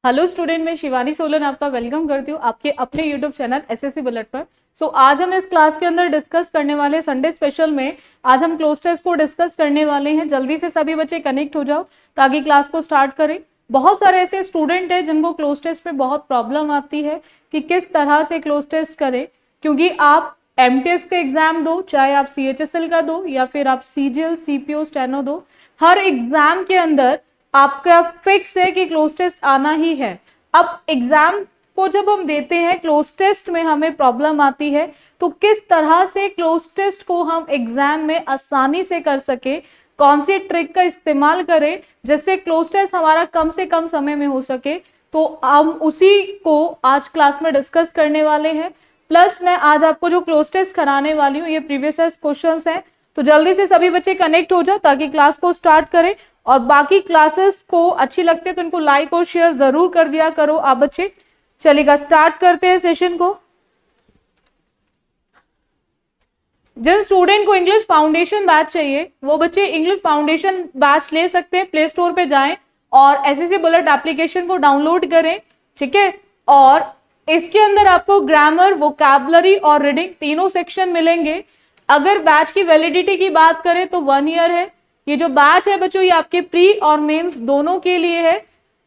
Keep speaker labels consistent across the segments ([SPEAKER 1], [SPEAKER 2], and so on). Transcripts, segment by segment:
[SPEAKER 1] Hello student, मैं शिवानी सोलन आपका welcome करती हूँ आपके अपने यूट्यूब चैनल एसएससी बुलेट पर। आज हम इस क्लास के अंदर डिस्कस करने वाले संडे स्पेशल में आज हम क्लोज टेस्ट को डिस्कस करने वाले हैं। जल्दी से सभी बच्चे कनेक्ट हो जाओ ताकि क्लास को स्टार्ट करें। बहुत सारे ऐसे स्टूडेंट हैं जिनको क्लोज टेस्ट में बहुत प्रॉब्लम आती है कि किस तरह से क्लोज टेस्ट करें, क्योंकि आप एमटीएस का एग्जाम दो, चाहे आप सीएचएसएल का दो या फिर आप सीजीएल सीपीओ स्टेनो दो, हर एग्जाम के अंदर आपका फिक्स है कि क्लोज टेस्ट आना ही है। अब एग्जाम को जब हम देते हैं, क्लोज टेस्ट में हमें प्रॉब्लम आती है, तो किस तरह से क्लोज टेस्ट को हम एग्जाम में आसानी से कर सके, कौन सी ट्रिक का इस्तेमाल करें जिससे क्लोज टेस्ट हमारा कम से कम समय में हो सके, तो हम उसी को आज क्लास में डिस्कस करने वाले हैं। प्लस मैं आज आपको जो क्लोज टेस्ट कराने वाली हूँ ये प्रीवियस ईयर क्वेश्चंस हैं, तो जल्दी से सभी बच्चे कनेक्ट हो जाओ ताकि क्लास को स्टार्ट करें। और बाकी क्लासेस को अच्छी लगती है तो इनको लाइक और शेयर जरूर कर दिया करो आप बच्चे। चलिएगा, स्टार्ट करते हैं सेशन को। जिन स्टूडेंट को इंग्लिश फाउंडेशन बैच चाहिए वो बच्चे इंग्लिश फाउंडेशन बैच ले सकते हैं। प्ले स्टोर पे जाएं और एसएससी बुलेट एप्लीकेशन को डाउनलोड करें, ठीक है। और इसके अंदर आपको ग्रामर, वोकैबुलरी और रीडिंग तीनों सेक्शन मिलेंगे। अगर बैच की वैलिडिटी की बात करें तो 1 ईयर है। ये जो बैच है बच्चों ये आपके प्री और मेंस दोनों के लिए है।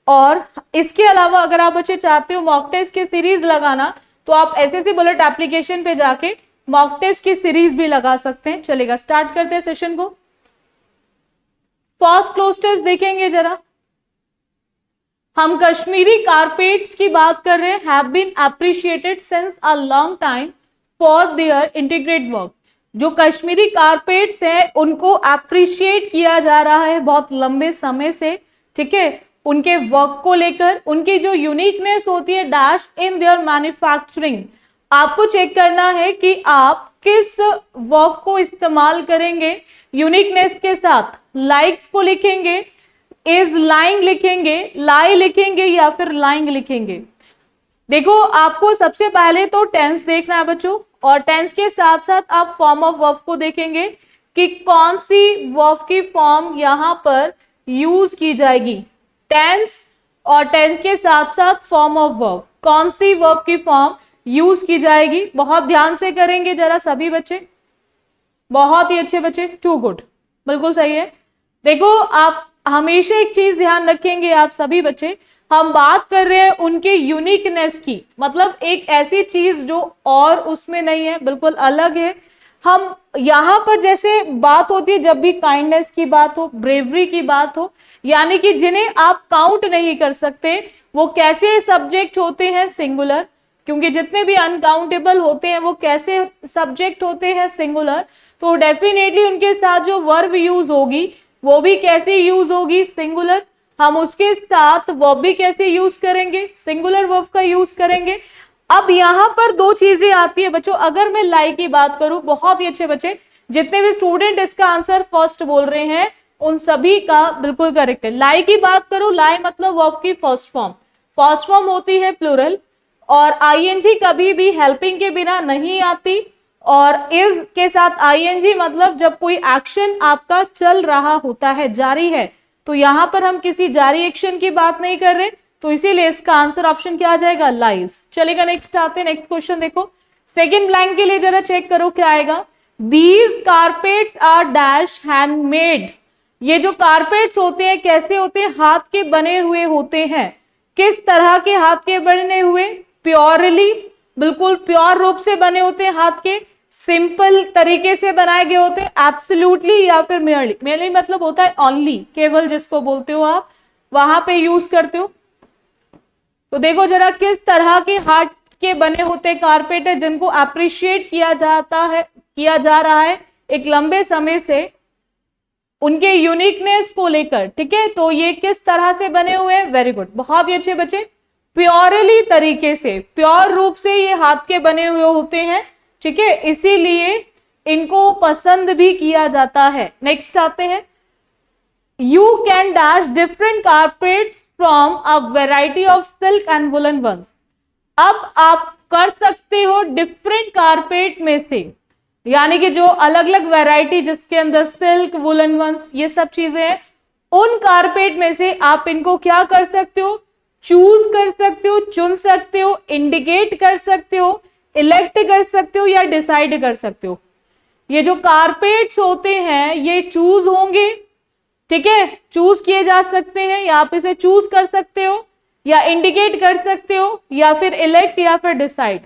[SPEAKER 1] और इसके अलावा अगर आप बच्चे चाहते हो मॉक टेस्ट की सीरीज लगाना तो आप एसएससी बुलेट एप्लीकेशन पे जाके मॉक टेस्ट की सीरीज भी लगा सकते हैं। चलेगा, स्टार्ट करते हैं सेशन को। फर्स्ट क्लोज टेस्ट देखेंगे जरा। हम कश्मीरी कारपेट्स की बात कर रहे हैं। Have been appreciated since a long time for their integrate work. जो कश्मीरी कारपेट्स हैं उनको अप्रिशिएट किया जा रहा है बहुत लंबे समय से, ठीक है। उनके वर्क को लेकर, उनकी जो यूनिकनेस होती है डैश इन देयर मैन्युफैक्चरिंग, आपको चेक करना है कि आप किस वर्ब को इस्तेमाल करेंगे यूनिकनेस के साथ। लाइक्स को लिखेंगे, इज लाइंग लिखेंगे, लाई लिखेंगे या फिर लाइंग लिखेंगे। देखो, आपको सबसे पहले तो टेंस देखना है बच्चों, और टेंस के साथ साथ आप फॉर्म ऑफ वर्ब को देखेंगे कि कौन सी वर्ब की फॉर्म यहां पर यूज की जाएगी। टेंस और टेंस के साथ साथ फॉर्म ऑफ वर्ब, कौन सी वर्ब की फॉर्म यूज की जाएगी, बहुत ध्यान से करेंगे जरा सभी बच्चे। बहुत ही अच्छे बच्चे, टू गुड, बिल्कुल सही है। देखो, आप हमेशा एक चीज ध्यान रखेंगे आप सभी बच्चे, हम बात कर रहे हैं उनके यूनिकनेस की, मतलब एक ऐसी चीज जो और उसमें नहीं है, बिल्कुल अलग है। हम यहां पर जैसे बात होती है जब भी काइंडनेस की बात हो, ब्रेवरी की बात हो, यानी कि जिन्हें आप काउंट नहीं कर सकते, वो कैसे सब्जेक्ट होते हैं, सिंगुलर। क्योंकि जितने भी अनकाउंटेबल होते हैं वो कैसे सब्जेक्ट होते हैं, सिंगुलर। तो डेफिनेटली उनके साथ जो वर्ब यूज होगी वो भी कैसे यूज होगी, सिंगुलर। हम उसके साथ वर्ब भी कैसे यूज करेंगे, सिंगुलर वर्ब का यूज करेंगे। अब यहां पर दो चीजें आती है बच्चों। अगर मैं लाई की बात करूं, बहुत ही अच्छे बच्चे, जितने भी स्टूडेंट इसका आंसर फर्स्ट बोल रहे हैं उन सभी का बिल्कुल करेक्ट है। लाई की बात करूं, लाई मतलब वर्ब की फर्स्ट फॉर्म। फर्स्ट फॉर्म होती है प्लूरल, और आईएनजी कभी भी हेल्पिंग के बिना नहीं आती। और इज के साथ आईएनजी मतलब जब कोई एक्शन आपका चल रहा होता है, जारी है, तो यहां पर हम किसी जारी एक्शन की बात नहीं कर रहे, तो इसीलिए इसका आंसर ऑप्शन क्या आ जाएगा, लाइज। चलेगा, नेक्स्ट आते हैं। नेक्स्ट क्वेश्चन देखो, सेकंड ब्लैंक के लिए जरा चेक करो क्या आएगा। These carpets are dash handmade. ये जो कारपेट्स होते हैं कैसे होते हैं, हाथ के बने हुए होते हैं। किस तरह के हाथ के बने हुए, प्योरली, बिल्कुल प्योर रूप से बने होते हैं हाथ के, सिंपल तरीके से बनाए गए होते हैं, एब्सोल्युटली या फिर मेयरली। मेयरली मतलब होता है ओनली, केवल जिसको बोलते हो आप, वहां पे यूज करते हो। तो देखो जरा किस तरह के हाथ के बने होते कारपेट है जिनको अप्रिशिएट किया जाता है, किया जा रहा है एक लंबे समय से, उनके यूनिकनेस को लेकर, ठीक है। तो ये किस तरह से बने हुए हैं, वेरी गुड, बहुत ही अच्छे बच्चे। प्योरली तरीके से, प्योर रूप से ये हाथ के बने हुए होते हैं, ठीक है, इसीलिए इनको पसंद भी किया जाता है। नेक्स्ट आते हैं। You can dash different carpets from a variety of silk and woolen ones. अब आप कर सकते हो डिफरेंट कारपेट में से, यानी कि जो अलग अलग वैरायटी जिसके अंदर सिल्क, वुलन वंस, ये सब चीजें हैं, उन कारपेट में से आप इनको क्या कर सकते हो, चूज कर सकते हो, चुन सकते हो, इंडिकेट कर सकते हो, इलेक्ट कर सकते हो या डिसाइड कर सकते हो। ये जो कारपेट्स होते हैं ये चूज होंगे, ठीक है, चूज किए जा सकते हैं, या आप इसे चूज कर सकते हो या इंडिकेट कर सकते हो या फिर इलेक्ट या फिर डिसाइड।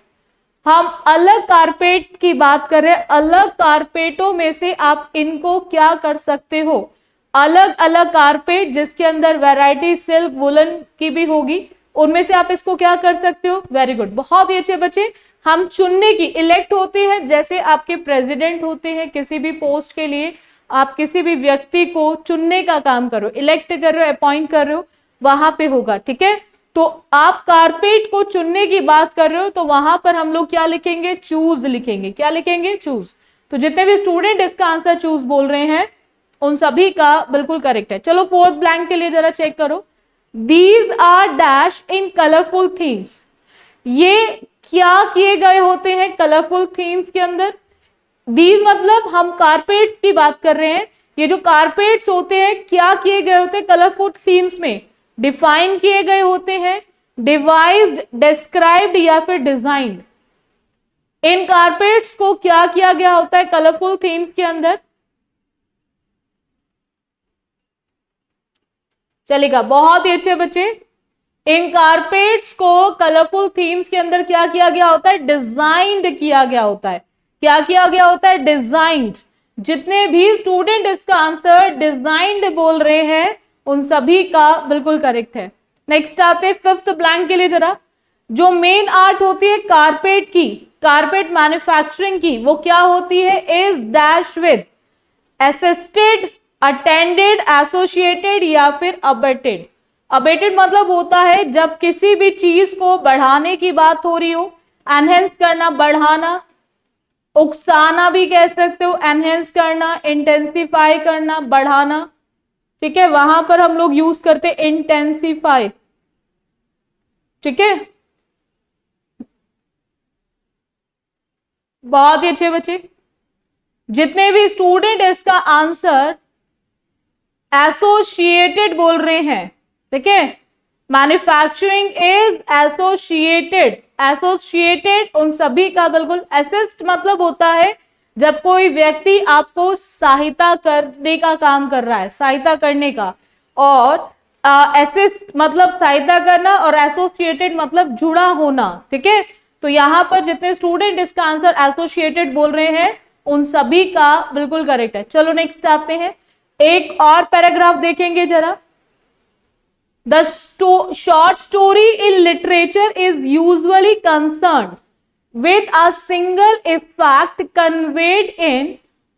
[SPEAKER 1] हम अलग कारपेट की बात कर रहे हैं, अलग कारपेटों में से आप इनको क्या कर सकते हो, अलग अलग कारपेट जिसके अंदर वैरायटी सिल्क वुलन की भी होगी, उनमें से आप इसको क्या कर सकते हो। वेरी गुड, बहुत ही अच्छे बच्चे। हम चुनने की, इलेक्ट होते हैं, जैसे आपके प्रेसिडेंट होते हैं किसी भी पोस्ट के लिए, आप किसी भी व्यक्ति को चुनने का काम करो, इलेक्ट कर रहे हो, अपॉइंट कर रहे हो, वहां पे होगा, ठीक है। तो आप कारपेट को चुनने की बात कर रहे हो तो वहां पर हम लोग क्या लिखेंगे, चूज लिखेंगे। क्या लिखेंगे, चूज। तो जितने भी स्टूडेंट इसका आंसर चूज बोल रहे हैं उन सभी का बिल्कुल करेक्ट है। चलो फोर्थ ब्लैंक के लिए जरा चेक करो। These are dash in colourful themes. ये क्या किए गए होते हैं कलरफुल थीम्स के अंदर। दीज मतलब हम कारपेट्स की बात कर रहे हैं। ये जो कारपेट्स होते हैं क्या किए गए होते हैं कलरफुल थीम्स में, डिफाइन किए गए होते हैं, डिवाइज्ड, डिस्क्राइब्ड या फिर डिजाइन्ड। इन कारपेट्स को क्या किया गया होता है कलरफुल थीम्स के अंदर। चलेगा, बहुत ही अच्छे बच्चे। इन कारपेट्स को कलरफुल थीम्स के अंदर क्या किया गया होता है, डिजाइन्ड किया गया होता है। क्या किया गया होता है, डिजाइन्ड। जितने भी स्टूडेंट इसका आंसर डिजाइन्ड बोल रहे हैं उन सभी का बिल्कुल करेक्ट है। नेक्स्ट आते हैं फिफ्थ ब्लैंक के लिए जरा। जो मेन आर्ट होती है कारपेट की, कारपेट मैन्युफैक्चरिंग की, वो क्या होती है, is dash with assisted, attended, associated या फिर अबेटेड। अबेटेड मतलब होता है जब किसी भी चीज को बढ़ाने की बात हो रही हो, एनहेंस करना, बढ़ाना, उकसाना भी कह सकते हो, एनहेंस करना, इंटेंसिफाई करना, बढ़ाना, ठीक है, वहां पर हम लोग यूज करते इंटेंसिफाई, ठीक है। बहुत ही अच्छे बच्चे। जितने भी स्टूडेंट इसका आंसर एसोसिएटेड बोल रहे हैं, ठीक है, मैन्युफैक्चरिंग इज एसोसिएटेड, एसोसिएटेड उन सभी का बिल्कुल। असिस्ट मतलब होता है जब कोई व्यक्ति आपको सहायता करने का काम कर रहा है, सहायता करने का, और असिस्ट मतलब सहायता करना, और एसोसिएटेड मतलब जुड़ा होना, ठीक है। तो यहां पर जितने स्टूडेंट इसका आंसर एसोसिएटेड बोल रहे हैं उन सभी का बिल्कुल करेक्ट है। चलो नेक्स्ट आते हैं, एक और पैराग्राफ देखेंगे जरा। The short story in literature is usually concerned with a single effect conveyed in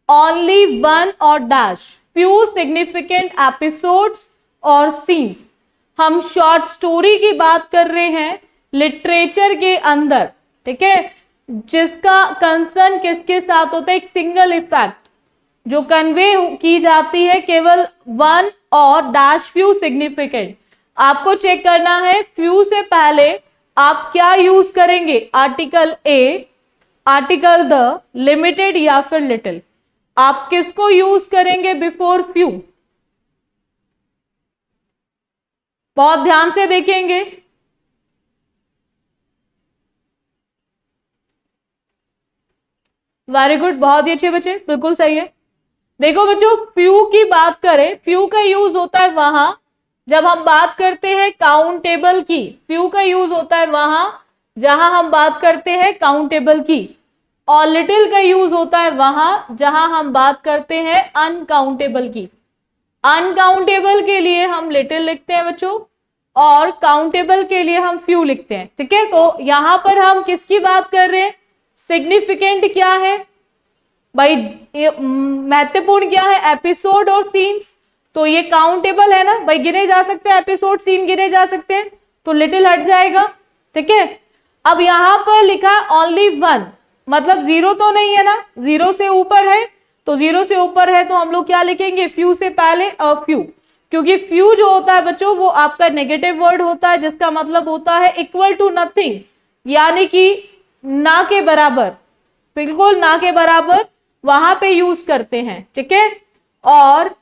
[SPEAKER 1] only one or dash few significant episodes or scenes। हम शॉर्ट स्टोरी की बात कर रहे हैं लिटरेचर के अंदर, ठीक है, जिसका कंसर्न किसके साथ होता है, एक सिंगल इफेक्ट जो कन्वे की जाती है केवल वन और डैश फ्यू सिग्निफिकेंट। आपको चेक करना है फ्यू से पहले आप क्या यूज करेंगे, article a, article the, limited या फिर लिटिल। आप किसको यूज करेंगे बिफोर फ्यू, बहुत ध्यान से देखेंगे। वेरी गुड, बहुत ही अच्छे बच्चे, बिल्कुल सही है। देखो बच्चों, फ्यू की बात करें, फ्यू का यूज होता है वहां जब हम बात करते हैं काउंटेबल की। फ्यू का यूज होता है वहां जहां हम बात करते हैं काउंटेबल की, और लिटिल का यूज होता है वहां जहां हम बात करते हैं अनकाउंटेबल की। अनकाउंटेबल के लिए हम लिटिल लिखते हैं बच्चों, और काउंटेबल के लिए हम फ्यू लिखते हैं, ठीक है। तो यहां पर हम किसकी बात कर रहे हैं, सिग्निफिकेंट क्या है भाई, महत्वपूर्ण क्या है, एपिसोड और सीन्स। तो ये काउंटेबल है ना भाई, गिने जा सकते हैं, एपिसोड सीन गिने जा सकते हैं, तो लिटिल हट जाएगा, ठीक है। अब यहां पर लिखा ओनली वन, मतलब जीरो तो नहीं है ना, जीरो से ऊपर है, तो जीरो से ऊपर है तो हम लोग क्या लिखेंगे, फ्यू से पहले अ फ्यू, क्योंकि फ्यू जो होता है बच्चों वो आपका नेगेटिव वर्ड होता है जिसका मतलब होता है इक्वल टू नथिंग, यानी कि ना के बराबर, बिल्कुल ना के बराबर, वहां पे यूज करते हैं, ठीक है। और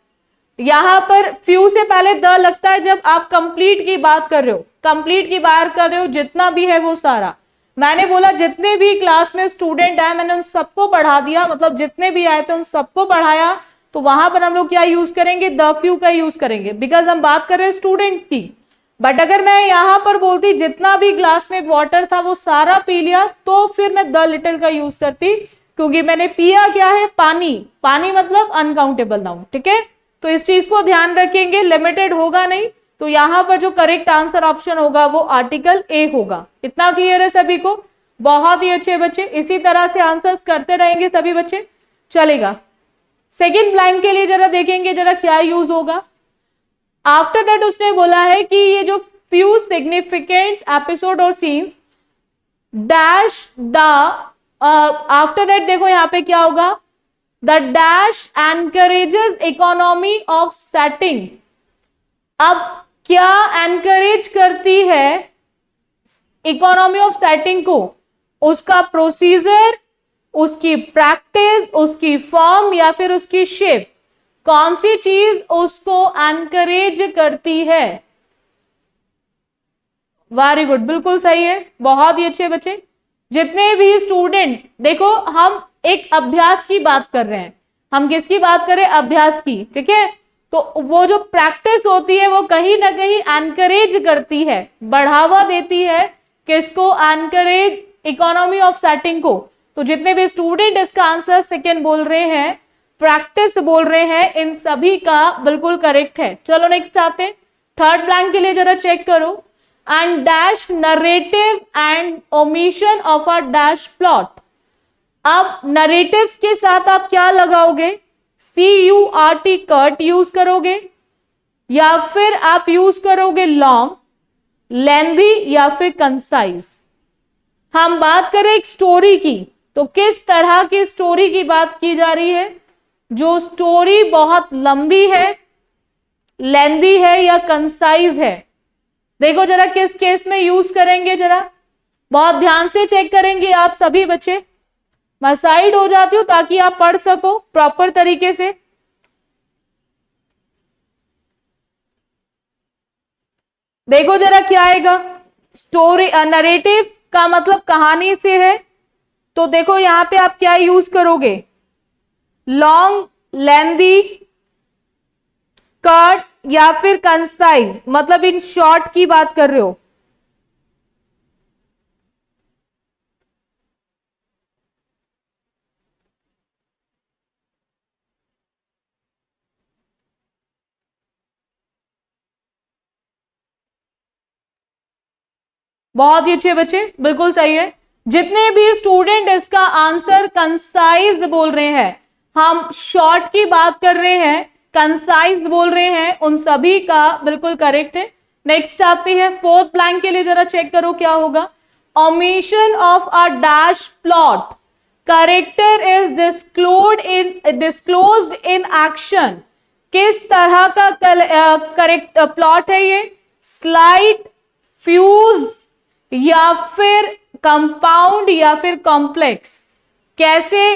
[SPEAKER 1] यहां पर फ्यू से पहले द लगता है जब आप कंप्लीट की बात कर रहे हो, कंप्लीट की बात कर रहे हो, जितना भी है वो सारा। मैंने बोला जितने भी क्लास में स्टूडेंट आए मैंने उन सबको पढ़ा दिया, मतलब जितने भी आए थे उन सबको पढ़ाया, तो वहां पर हम लोग क्या यूज करेंगे, द फ्यू का यूज करेंगे, बिकॉज हम बात कर रहे हैं स्टूडेंट्स की। बट अगर मैं यहां पर बोलती जितना भी ग्लास में वाटर था वो सारा पी लिया, तो फिर मैं द लिटिल का यूज करती, क्योंकि मैंने पिया क्या है, पानी। पानी मतलब अनकाउंटेबल नाउन, ठीक है। तो इस चीज को ध्यान रखेंगे, लिमिटेड होगा नहीं, तो यहां पर जो करेक्ट आंसर ऑप्शन होगा वो आर्टिकल ए होगा। इतना क्लियर है सभी को? बहुत ही अच्छे बच्चे, इसी तरह से आंसर्स करते रहेंगे सभी बच्चे, चलेगा। सेकेंड ब्लैंक के लिए जरा देखेंगे जरा क्या यूज होगा। आफ्टर दैट उसने बोला है कि ये जो फ्यू सिग्निफिकेंट एपिसोड और scenes dash the, after that देखो यहां पे क्या होगा, the dash encourages economy of setting. अब क्या एनकरेज करती है इकोनॉमी ऑफ सेटिंग को? उसका प्रोसीजर, उसकी प्रैक्टिस, उसकी फॉर्म या फिर उसकी शेप, कौन सी चीज उसको एनकरेज करती है? वेरी गुड, बिल्कुल सही है, बहुत ही अच्छे बच्चे। जितने भी स्टूडेंट, देखो हम एक अभ्यास की बात कर रहे हैं, हम किसकी बात कर रहे हैं, अभ्यास की, ठीक है। तो वो जो प्रैक्टिस होती है वो कहीं ना कहीं एनकरेज करती है, बढ़ावा देती है, किसको, एनकरेज इकोनॉमी ऑफ सेटिंग को। तो जितने भी स्टूडेंट इसका आंसर सेकेंड बोल रहे हैं, प्रैक्टिस बोल रहे हैं, इन सभी का बिल्कुल करेक्ट है। चलो नेक्स्ट आते हैं, थर्ड ब्लैंक के लिए जरा चेक करो। And dash narrative and omission of a dash plot. अब नरेटिव्स के साथ आप क्या लगाओगे, CURT कट यूज करोगे, या फिर आप यूज करोगे लॉन्ग, लेंथी या फिर कंसाइज। हम बात करें एक स्टोरी की, तो किस तरह की स्टोरी की बात की जा रही है? जो स्टोरी बहुत लंबी है, लेंथी है या कंसाइज है। देखो जरा किस केस में यूज करेंगे, जरा बहुत ध्यान से चेक करेंगे आप सभी बच्चे। मैं साइड हो जाती हूं ताकि आप पढ़ सको प्रॉपर तरीके से। देखो जरा क्या आएगा, स्टोरी, नरेटिव का मतलब कहानी से है, तो देखो यहां पे आप क्या यूज करोगे, लॉन्ग, लेंथी, कट या फिर कंसाइज, मतलब इन शॉर्ट की बात कर रहे हो। बहुत ही अच्छे बच्चे, बिल्कुल सही है। जितने भी स्टूडेंट इसका आंसर कंसाइज बोल रहे हैं, हम शॉर्ट की बात कर रहे हैं, कंसाइज बोल रहे हैं, उन सभी का बिल्कुल करेक्ट है। नेक्स्ट आते हैं फोर्थ ब्लैंक के लिए, जरा चेक करो क्या होगा। Omission of a dash plot, character is disclosed in action. किस तरह का करेक्ट प्लॉट है ये? स्लाइड, फ्यूज या फिर कंपाउंड या फिर कॉम्प्लेक्स। कैसे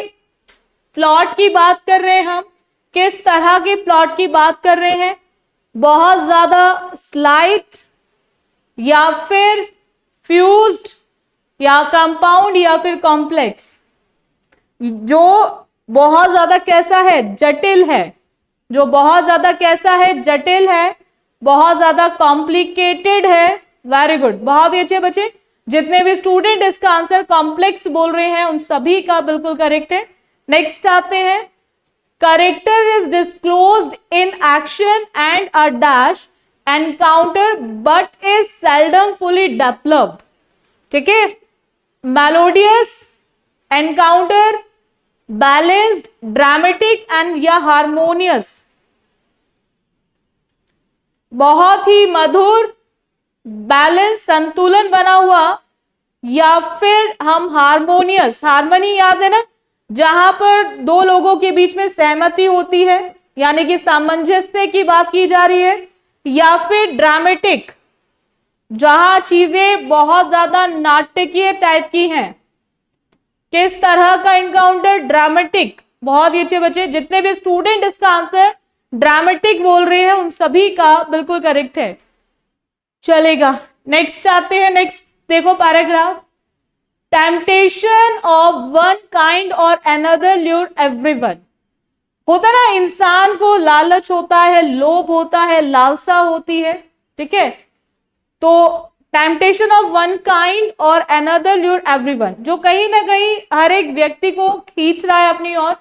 [SPEAKER 1] प्लॉट की बात कर रहे हैं हम, किस तरह के प्लॉट की बात कर रहे हैं? बहुत ज्यादा स्लाइट या फिर फ्यूज्ड या कंपाउंड या फिर कॉम्प्लेक्स। जो बहुत ज्यादा कैसा है, जटिल है, जो बहुत ज्यादा कैसा है, जटिल है, बहुत ज्यादा कॉम्प्लिकेटेड है। वेरी गुड, बहुत ही अच्छे बच्चे। जितने भी स्टूडेंट इसका आंसर कॉम्प्लेक्स बोल रहे हैं उन सभी का बिल्कुल करेक्ट है। नेक्स्ट आते हैं, character is disclosed in action and a dash encounter but is seldom fully developed. ठीक है, melodious, encounter, balanced, dramatic and या हार्मोनियस। बहुत ही मधुर, बैलेंस, संतुलन बना हुआ, या फिर हम हार्मोनियस, हार्मनी याद है ना, जहां पर दो लोगों के बीच में सहमति होती है, यानी कि सामंजस्य की बात की जा रही है, या फिर ड्रामेटिक, जहां चीजें बहुत ज्यादा नाटकीय टाइप की हैं। किस तरह का इनकाउंटर? ड्रामेटिक। बहुत ही अच्छे बच्चे, जितने भी स्टूडेंट इसका आंसर ड्रामेटिक बोल रहे हैं, उन सभी का बिल्कुल करेक्ट है, चलेगा। नेक्स्ट आते हैं, नेक्स्ट देखो paragraph. Temptation of one kind और अनदर ल्यूर एवरीवन। होता ना, इंसान को लालच होता है, लोभ होता है, लालसा होती है, ठीक है। तो टेम्पटेशन ऑफ वन काइंड और अनदर ल्यूर एवरीवन, जो कहीं ना कहीं हर एक व्यक्ति को खींच रहा है अपनी ओर।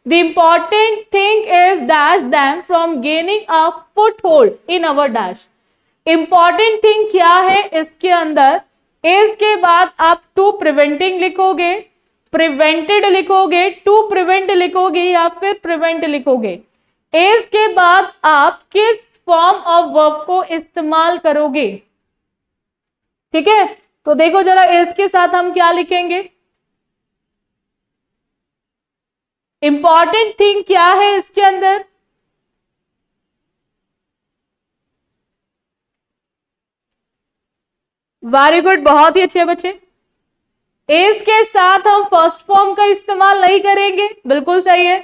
[SPEAKER 1] The important thing is dash them from gaining a foothold in our dash. Important thing क्या है इसके अंदर, इसके बाद आप टू प्रिवेंटिंग लिखोगे, प्रिवेंटेड लिखोगे, टू प्रिवेंट लिखोगे या फिर प्रिवेंट लिखोगे। इसके बाद आप किस फॉर्म ऑफ वर्ब को इस्तेमाल करोगे, ठीक है। तो देखो जरा, इसके साथ हम क्या लिखेंगे, इंपॉर्टेंट थिंग क्या है इसके अंदर, वेरी गुड, बहुत ही अच्छे बच्चे। इसके साथ हम फर्स्ट फॉर्म का इस्तेमाल नहीं करेंगे, बिल्कुल सही है।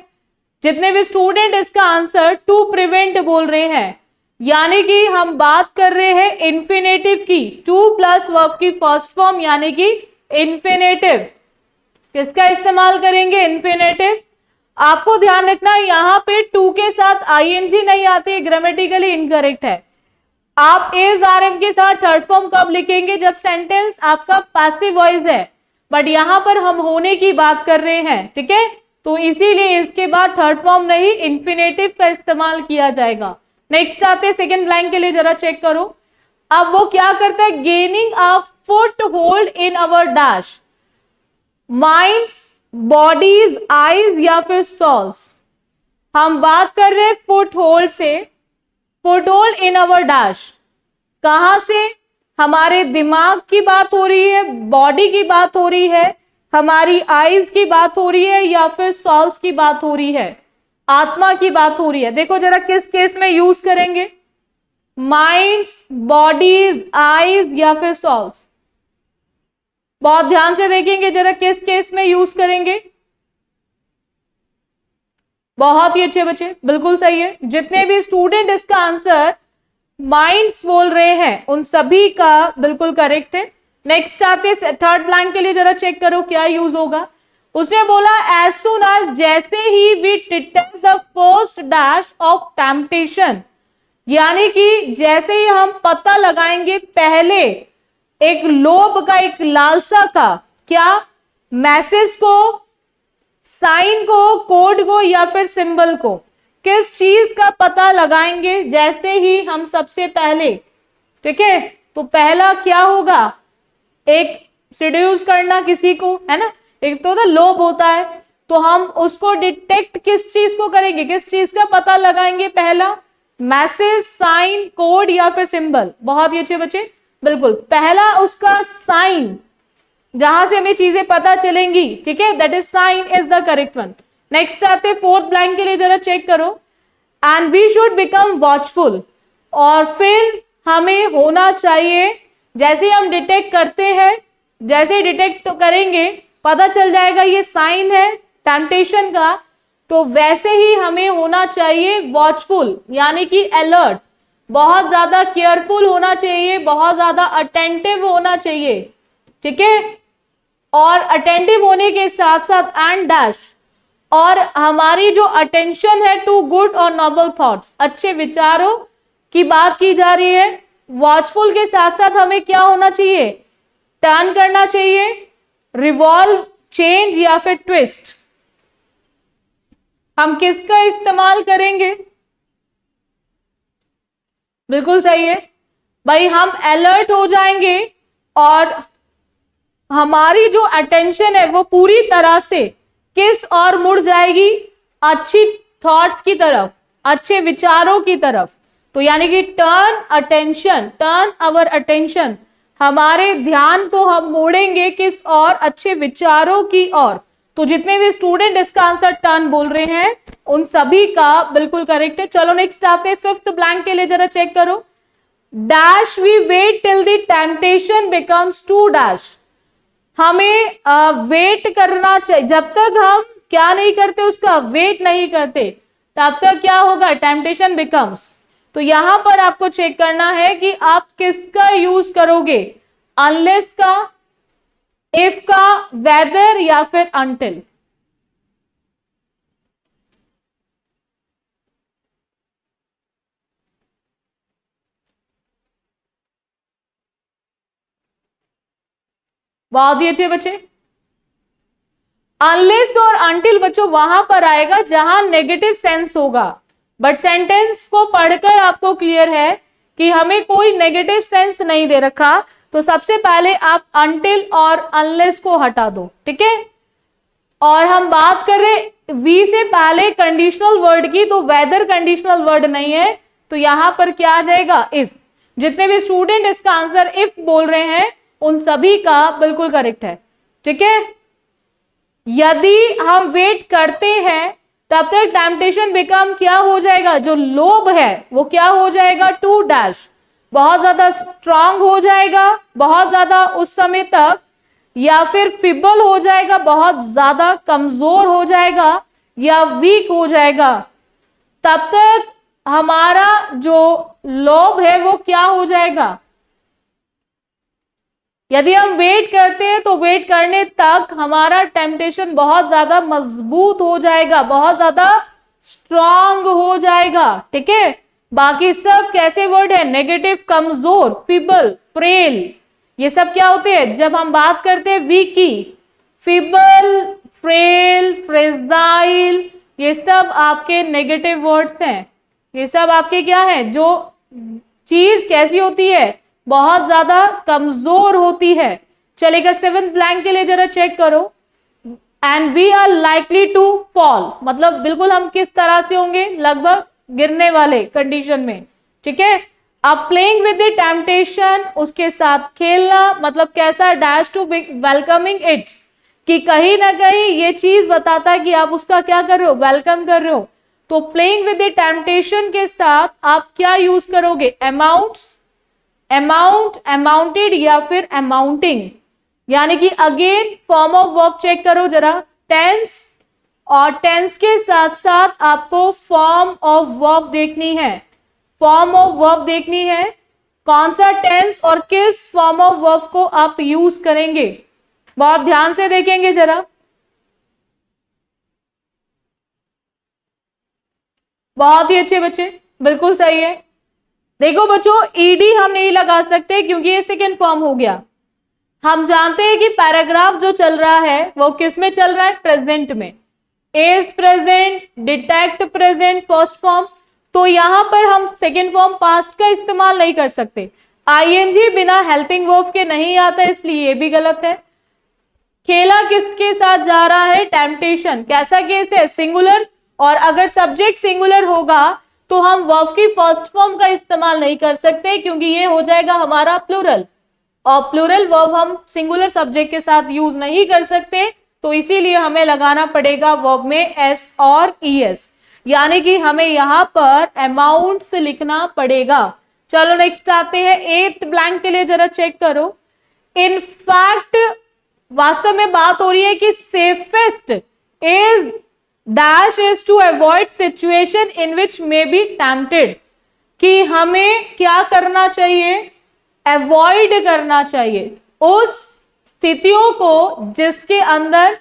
[SPEAKER 1] जितने भी स्टूडेंट इसका आंसर टू प्रिवेंट बोल रहे हैं, यानी कि हम बात कर रहे हैं इंफिनेटिव की, टू प्लस वर्ब की फर्स्ट फॉर्म यानी कि इंफिनेटिव। किसका इस्तेमाल करेंगे, इंफिनेटिव। आपको ध्यान रखना यहां पे टू के साथ आईएनजी नहीं आती, ग्रामेटिकली इनकरेक्ट है। आप इज आर एम के साथ थर्ड फॉर्म कब लिखेंगे, जब सेंटेंस आपका पैसिव वॉइस है, बट यहां पर हम होने की बात कर रहे हैं, ठीक है। तो इसीलिए इसके बाद थर्ड फॉर्म नहीं, इंफिनेटिव का इस्तेमाल किया जाएगा। नेक्स्ट आते सेकंड ब्लैंक के लिए, जरा चेक करो। अब वो क्या करता है, gaining a foot hold in our dash, minds, bodies, eyes या फिर सोल्स। हम बात कर रहे हैं फुट होल्ड से, foot hold in our dash, कहां से, हमारे दिमाग की बात हो रही है, बॉडी की बात हो रही है, हमारी आईज की बात हो रही है या फिर सोल्स की बात हो रही है, आत्मा की बात हो रही है। देखो जरा किस केस में यूज करेंगे, माइंड्स, बॉडीज, आईज या फिर सोल्स। बहुत ध्यान से देखेंगे जरा किस केस में यूज करेंगे। बहुत ही अच्छे बच्चे, बिल्कुल सही है। जितने भी स्टूडेंट इसका आंसर माइंड्स बोल रहे हैं उन सभी का बिल्कुल करेक्ट है। नेक्स्ट आते थर्ड ब्लैंक के लिए, जरा चेक करो क्या यूज होगा। उसने बोला एज सुन एज, जैसे ही we detect the first dash of temptation, यानी कि जैसे ही हम पता लगाएंगे पहले एक लोभ का, एक लालसा का, क्या, मैसेज को, साइन को, कोड को या फिर सिंबल को, किस चीज का पता लगाएंगे जैसे ही हम सबसे पहले, ठीक है। तो पहला क्या होगा, एक सिड्यूस करना किसी को, है ना, एक तो लोभ होता है, तो हम उसको डिटेक्ट किस चीज को करेंगे, किस चीज का पता लगाएंगे, पहला मैसेज, साइन, कोड या फिर सिंबल। बहुत ही अच्छे बच्चे, बिल्कुल पहला उसका साइन, जहां से हमें चीजें पता चलेंगी, ठीक है, that is sign is the correct one. Next आते फोर्थ ब्लैंक के लिए, जरा चेक करो। And we should become watchful, और फिर हमें होना चाहिए, जैसे हम डिटेक्ट करते हैं, जैसे डिटेक्ट करेंगे पता चल जाएगा ये साइन है टेम्पटेशन का, तो वैसे ही हमें होना चाहिए वॉचफुल, यानी कि अलर्ट, बहुत ज्यादा केयरफुल होना चाहिए, बहुत ज्यादा अटेंटिव होना चाहिए, ठीक है। और अटेंटिव होने के साथ साथ एंड डैश, और हमारी जो अटेंशन है टू गुड और नोबल थॉट्स, अच्छे विचारों की बात की जा रही है। वॉचफुल के साथ साथ हमें क्या होना चाहिए, टर्न करना चाहिए, रिवॉल्व, चेंज या फिर ट्विस्ट। हम किसका इस्तेमाल करेंगे, बिल्कुल सही है भाई, हम अलर्ट हो जाएंगे और हमारी जो अटेंशन है वो पूरी तरह से किस और मुड़ जाएगी, अच्छी थॉट्स की तरफ, अच्छे विचारों की तरफ। तो यानी कि turn attention, turn our attention, हमारे ध्यान को हम मोड़ेंगे किस और, अच्छे विचारों की ओर। तो जितने भी स्टूडेंट इसका आंसर टर्न बोल रहे हैं उन सभी का बिल्कुल करेक्ट है। चलो नेक्स्ट आते हैं फिफ्थ ब्लैंक के लिए, जरा चेक करो। Dash we wait till the temptation becomes to dash, हमें वेट करना चाहिए, जब तक हम क्या नहीं करते, उसका वेट नहीं करते, तब तक क्या होगा, टेम्पटेशन बिकम्स। तो यहां पर आपको चेक करना है कि आप किसका यूज करोगे, अनलेस का, इफ का, वेदर या फिर अनटिल। बहुत ही अच्छे बच्चे। अनलेस और अनटिल बच्चों वहां पर आएगा जहां नेगेटिव सेंस होगा, बट सेंटेंस को पढ़कर आपको क्लियर है कि हमें कोई नेगेटिव सेंस नहीं दे रखा, तो सबसे पहले आप अनटिल और अनलेस को हटा दो, ठीक है। और हम बात कर रहे वी से पहले कंडीशनल वर्ड की, तो वेदर कंडीशनल वर्ड नहीं है, तो यहां पर क्या आ जाएगा, इफ। जितने भी स्टूडेंट इसका आंसर इफ बोल रहे हैं उन सभी का बिल्कुल करेक्ट है, ठीक है। यदि हम वेट करते हैं तब तक टेम्पटेशन बिकम क्या हो जाएगा, जो लोभ है वो क्या हो जाएगा, टू डैश, बहुत ज्यादा स्ट्रांग हो जाएगा बहुत ज्यादा उस समय तक, या फिर फिबल हो जाएगा, बहुत ज्यादा कमजोर हो जाएगा या वीक हो जाएगा। तब तक हमारा जो लोभ है वो क्या हो जाएगा। यदि हम वेट करते हैं तो वेट करने तक हमारा टेम्पटेशन बहुत ज्यादा मजबूत हो जाएगा, बहुत ज्यादा स्ट्रांग हो जाएगा, ठीक है। बाकी सब कैसे वर्ड है, नेगेटिव, कमजोर, फीबल, फ्रेल, ये सब क्या होते हैं जब हम बात करते हैं वीक की। फीबल, फ्रेल, फ्रेजाइल, ये सब आपके नेगेटिव वर्ड्स हैं। ये सब आपके क्या है, जो चीज कैसी होती है, बहुत ज्यादा कमजोर होती है। चलेगा, 7th ब्लैंक के लिए जरा चेक करो। And we are likely to fall, मतलब बिल्कुल हम किस तरह से होंगे, लगभग गिरने वाले कंडीशन में, ठीक है। अब प्लेइंग विद द टेम्पटेशन, उसके साथ खेलना, मतलब कैसा, डैश टू वेलकमिंग इट, कि कहीं ना कहीं ये चीज बताता है कि आप उसका क्या कर रहे हो, वेलकम कर रहे हो। तो प्लेइंग विद द टेम्पटेशन के साथ आप क्या यूज करोगे, अमाउंट्स, अमाउंट, अमाउंटेड या फिर अमाउंटिंग, यानी कि again form of verb check करो जरा, टेंस, और टेंस के साथ साथ आपको फॉर्म ऑफ वर्ब देखनी है, फॉर्म ऑफ वर्ब देखनी है, कौन सा टेंस और किस फॉर्म ऑफ वर्ब को आप यूज करेंगे, बहुत ध्यान से देखेंगे जरा। बहुत ही अच्छे बच्चे, बिल्कुल सही है। देखो बच्चों, ईडी हम नहीं लगा सकते क्योंकि ये सेकेंड फॉर्म हो गया। हम जानते हैं कि पैराग्राफ जो चल रहा है वो किस में चल रहा है, प्रेजेंट में, is present, detect present, first form. तो यहां पर हम सेकेंड फॉर्म पास्ट का इस्तेमाल नहीं कर सकते। आईएनजी बिना हेल्पिंग वर्ब के नहीं आता, इसलिए ये भी गलत है। खेला किसके साथ जा रहा है, टेम्पटेशन, कैसा केस है, सिंगुलर, और अगर सब्जेक्ट सिंगुलर होगा तो हम वर्ब की फर्स्ट फॉर्म का इस्तेमाल नहीं कर सकते क्योंकि ये हो जाएगा हमारा प्लूरल, और प्लूरल वर्ब हम सिंगुलर सब्जेक्ट के साथ यूज नहीं कर सकते, तो इसीलिए हमें लगाना पड़ेगा वर्ब में एस और ईएस, यानी कि हमें यहां पर अमाउंट्स लिखना पड़ेगा। चलो नेक्स्ट आते हैं, 8th ब्लैंक के लिए जरा चेक करो। इनफैक्ट वास्तव में बात हो रही है कि safest is dash is to avoid situation in which may be tempted, कि हमें क्या करना चाहिए, अवॉइड करना चाहिए उस स्थितियों को जिसके अंदर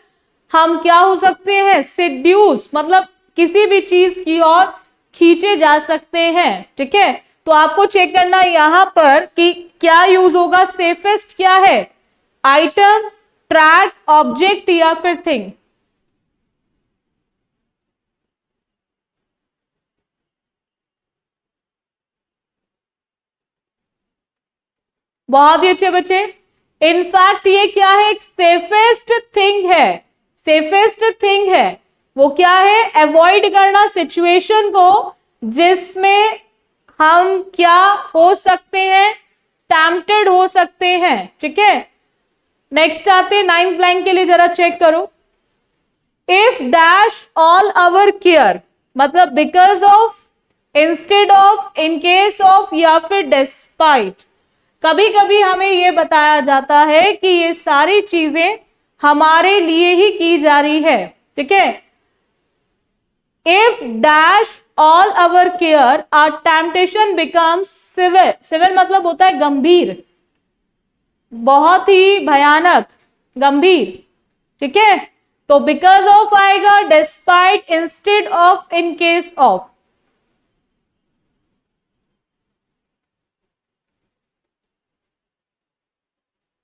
[SPEAKER 1] हम क्या हो सकते हैं, सिड्यूस, मतलब किसी भी चीज की ओर खींचे जा सकते हैं, ठीक है। तो आपको चेक करना यहां पर कि क्या यूज होगा, सेफेस्ट क्या है, आइटम, ट्रैक, ऑब्जेक्ट या फिर थिंग। बहुत ही अच्छे बच्चे। इनफैक्ट ये क्या है, एक सेफेस्ट थिंग है, सेफेस्ट थिंग है। वो क्या है, अवॉइड करना सिचुएशन को जिसमें हम क्या हो सकते हैं, टेम्प्टेड हो सकते हैं, ठीक है। नेक्स्ट आते 9th ब्लैंक के लिए जरा चेक करो। If dash all our care, मतलब because of, instead of, in case of या फिर डिस्पाइट। कभी कभी हमें यह बताया जाता है कि ये सारी चीजें हमारे लिए ही की जा रही है, ठीक है। If dash all our care are temptation becomes severe, severe मतलब होता है गंभीर, बहुत ही भयानक, गंभीर, ठीक है। तो बिकॉज ऑफ आएगा, despite, instead of, in case of.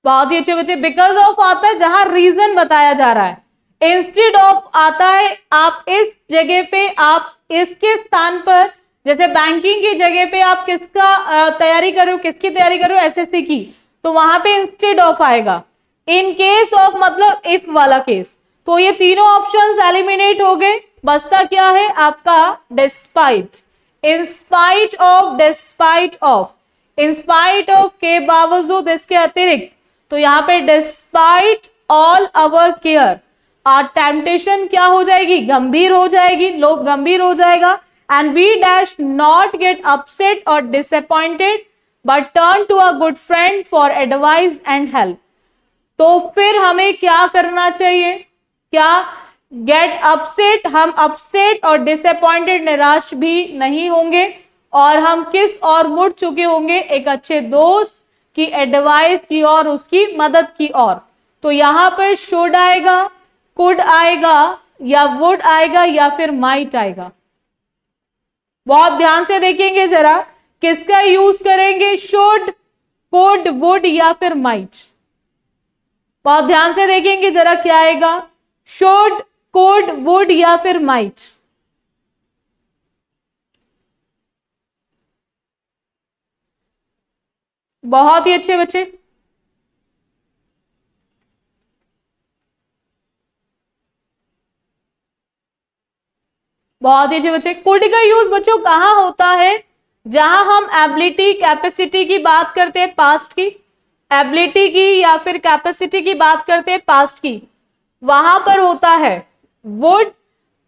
[SPEAKER 1] बहुत ही अच्छे बच्चे। बिकॉज ऑफ आता है जहां रीजन बताया जा रहा है, इंस्टेड ऑफ आता है आप इस जगह पे, आप इसके स्थान पर, जैसे बैंकिंग की जगह पे आप किसका तैयारी करो, किसकी तैयारी करो, एसएससी की, तो वहां पे इंस्टेड ऑफ आएगा। इन केस ऑफ मतलब इफ वाला केस। तो ये तीनों ऑप्शंस एलिमिनेट हो गए, बचता क्या है आपका despite, in spite of, despite of, in spite of के बावजूद, इसके अतिरिक्त। तो यहाँ पे despite all our care are temptation क्या हो जाएगी, गंभीर हो जाएगी, लोग गंभीर हो जाएगा। And we dash not get upset और disappointed but turn to a good friend for advice and help. तो फिर हमें क्या करना चाहिए, क्या गेट अपसेट, हम अपसेट और डिसअपॉइंटेड, निराश भी नहीं होंगे, और हम किस और मुड़ चुके होंगे, एक अच्छे दोस्त की एडवाइस की और उसकी मदद की ओर। तो यहां पर शुड आएगा, कुड आएगा, या वुड आएगा, या फिर माइट आएगा। बहुत ध्यान से देखेंगे जरा, किसका यूज करेंगे, शुड, कुड, वुड या फिर माइट। बहुत ध्यान से देखेंगे जरा क्या आएगा, शुड, कुड, वुड या फिर माइट। बहुत ही अच्छे बच्चे। बहुत ही अच्छे बच्चे। कुड का यूज बच्चों कहां होता है, जहां हम एबिलिटी, कैपेसिटी की बात करते हैं, पास्ट की एबिलिटी की या फिर कैपेसिटी की बात करते हैं, पास्ट की, वहां पर होता है। वुड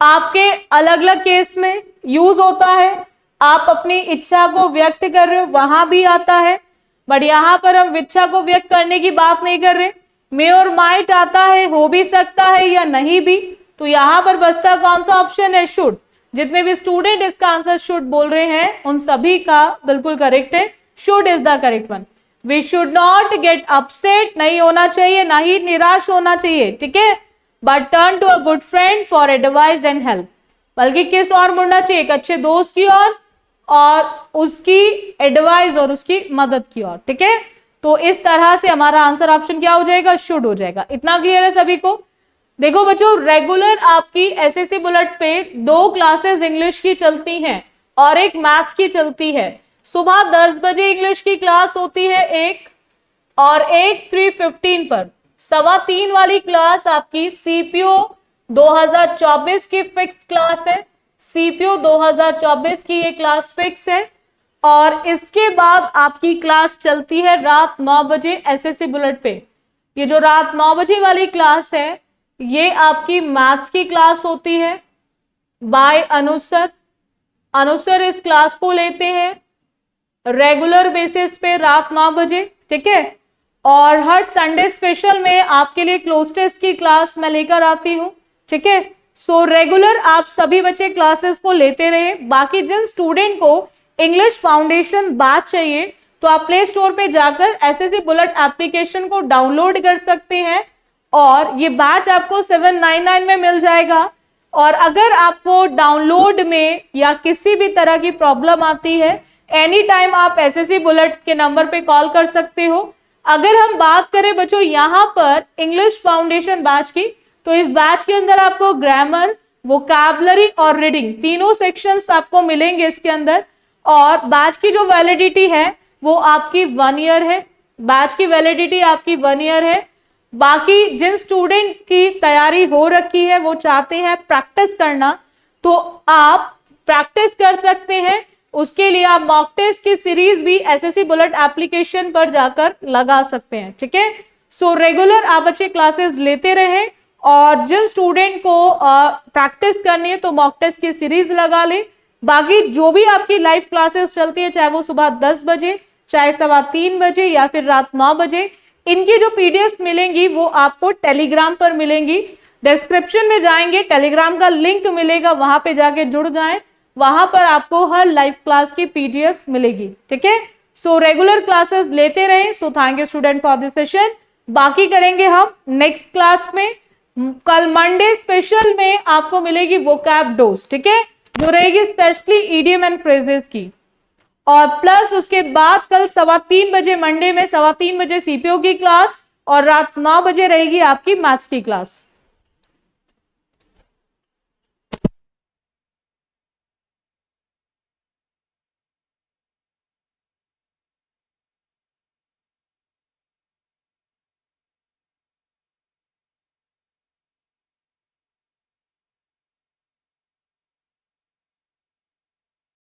[SPEAKER 1] आपके अलग अलग केस में यूज होता है, आप अपनी इच्छा को व्यक्त कर रहे हो, वहां भी आता है, बट यहां पर हम इच्छा को व्यक्त करने की बात नहीं कर रहे। मे और माइट आता है, हो भी सकता है या नहीं भी। तो यहां पर बचता कौन सा ऑप्शन है, शुड। जितने भी स्टूडेंट इसका आंसर शुड बोल रहे हैं उन सभी का बिल्कुल करेक्ट है, should is the correct one. We should not get upset, नहीं होना चाहिए, ना ही निराश होना चाहिए, ठीक है, but turn to a good friend for advice and help, बल्कि किस और मुड़ना चाहिए, एक अच्छे दोस्त की ओर और उसकी एडवाइस और उसकी मदद की ओर, ठीक है। तो इस तरह से हमारा आंसर ऑप्शन क्या हो जाएगा, शुड हो जाएगा। इतना क्लियर है सभी को। देखो बच्चों, रेगुलर आपकी एसएससी बुलेट पे 2 क्लासेस इंग्लिश की चलती हैं और एक मैथ्स की चलती है। सुबह 10 बजे इंग्लिश की क्लास होती है एक, और एक 3:15 पर 3:15 वाली क्लास आपकी सीपीओ 2024 की फिक्स क्लास है। सीपीओ 2024 की ये क्लास फिक्स है, और इसके बाद आपकी क्लास चलती है रात 9 बजे एसएससी बुलेट पे। ये जो रात 9 बजे वाली क्लास है, ये आपकी मैथ्स की क्लास होती है बाय अनुसर। अनुसर इस क्लास को लेते हैं रेगुलर बेसिस पे रात 9 बजे, ठीक है। और हर संडे स्पेशल में आपके लिए क्लोज टेस्ट की क्लास मैं लेकर आती हूं, ठीक है। सो रेगुलर आप सभी बच्चे क्लासेस को लेते रहे। बाकी जिन स्टूडेंट को इंग्लिश फाउंडेशन बैच चाहिए, तो आप प्ले स्टोर पे जाकर एसएससी बुलेट एप्लीकेशन को डाउनलोड कर सकते हैं, और ये बैच आपको 799 में मिल जाएगा। और अगर आपको डाउनलोड में या किसी भी तरह की प्रॉब्लम आती है, एनी टाइम आप एसएससी बुलेट के नंबर पे कॉल कर सकते हो। अगर हम बात करें बच्चों यहाँ पर इंग्लिश फाउंडेशन बैच की, तो इस बैच के अंदर आपको ग्रामर, वोकैबुलरी और रीडिंग तीनों सेक्शंस आपको मिलेंगे इसके अंदर। और बैच की जो वैलिडिटी है वो आपकी 1 ईयर है। बैच की वैलिडिटी आपकी 1 ईयर है। बाकी जिन स्टूडेंट की तैयारी हो रखी है, वो चाहते हैं प्रैक्टिस करना, तो आप प्रैक्टिस कर सकते हैं। उसके लिए आप मॉक टेस्ट की सीरीज भी एसएससी बुलेट एप्लीकेशन पर जाकर लगा सकते हैं, ठीक है। सो रेगुलर आप अच्छे क्लासेस लेते रहे, और जिन स्टूडेंट को प्रैक्टिस करनी है तो मॉक टेस्ट की सीरीज लगा ले। बाकी जो भी आपकी लाइव क्लासेस चलती है, चाहे वो सुबह 10 बजे, चाहे 3:15 बजे या फिर रात 9 बजे, इनकी जो पीडीएफ मिलेंगी वो आपको टेलीग्राम पर मिलेंगी। डिस्क्रिप्शन में जाएंगे, टेलीग्राम का लिंक मिलेगा, वहां पे जाके जुड़ जाएं, वहां पर आपको हर लाइव क्लास की पीडीएफ मिलेगी, ठीक है। सो रेगुलर क्लासेस लेते रहें। So thank you student for this session. बाकी करेंगे हम नेक्स्ट क्लास में। कल मंडे स्पेशल में आपको मिलेगी वोकैब डोज, ठीक है, जो रहेगी स्पेशली ईडीएम एंड फ्रेजेस की। और प्लस उसके बाद कल 3:15 बजे, मंडे में 3:15 बजे सीपीओ की क्लास, और रात 9 बजे रहेगी आपकी मैथ्स की क्लास।